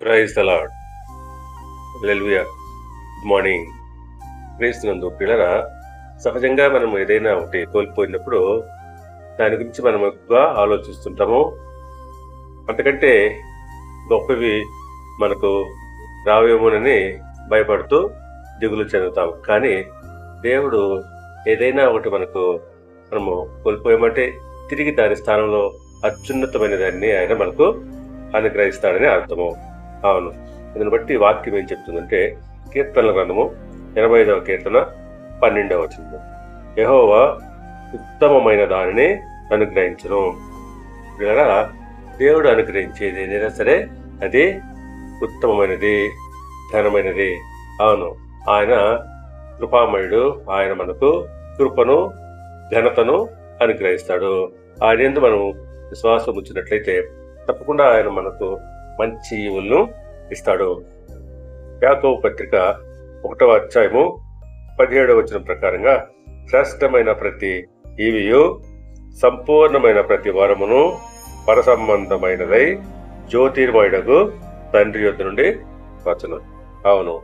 Praise the Lord. Hallelujah. Good morning. క్రీస్తునందు పిల్లరా, సహజంగా మనం ఏదైనా ఒకటి కోల్పోయినప్పుడు దాని గురించి మనం ఎక్కువగా ఆలోచిస్తుంటాము. అంతకంటే గొప్పవి మనకు రావేమోనని భయపడుతూ దిగులు చెందుతాం. కానీ దేవుడు ఏదైనా ఒకటి మనము కోల్పోయామంటే తిరిగి దాని స్థానంలో అత్యున్నతమైన దాన్ని ఆయన మనకు అనుగ్రహిస్తాడని అర్థము. అవును, దీన్ని బట్టి వాక్యం ఏం చెప్తుందంటే, కీర్తనల గ్రంథము 85వ కీర్తన 12వ వచనం, యెహోవా ఉత్తమమైన దానిని అనుగ్రహించును. ఇలా దేవుడు అనుగ్రహించేది ఏదైనా సరే అది ఉత్తమమైనది, ఘనమైనది. అవును, ఆయన కృపామయుడు. ఆయన మనకు కృపను, ఘనతను అనుగ్రహిస్తాడు. ఆయన యందు మనం విశ్వాసం ఉంచినట్లయితే తప్పకుండా ఆయన మనకు మంచి ఈవులను ఇస్తాడు. యాకోబు పత్రిక 1వ అధ్యాయము 17వ వచనం ప్రకారంగా, శ్రేష్టమైన ప్రతి ఈవియు సంపూర్ణమైన ప్రతి వరమును పరసంబంధమైనదై జ్యోతిర్మయుడగు తండ్రి యొద్ద నుండి వచ్చును. అవును,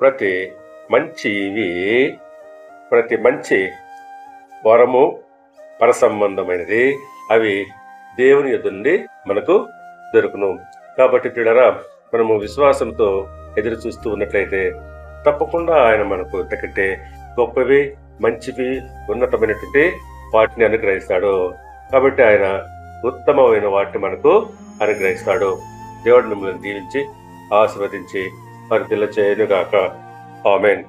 ప్రతి మంచి వరము పరసంబంధమైనది, అవి దేవుని యొద్ద నుండి మనకు దొరుకును. కాబట్టి పిల్లరా, మనము విశ్వాసంతో ఎదురు చూస్తూ ఉన్నట్లయితే తప్పకుండా ఆయన మనకు ఎంతకంటే గొప్పవి, మంచివి, ఉన్నతమైనటువంటి వాటిని అనుగ్రహిస్తాడు. కాబట్టి ఆయన ఉత్తమమైన వాటిని మనకు అనుగ్రహిస్తాడు. దేవుడు మిమ్మల్ని దీవించి ఆశీర్వదించి వర్ధిల్ల చేయనుగాక. ఆమేన్.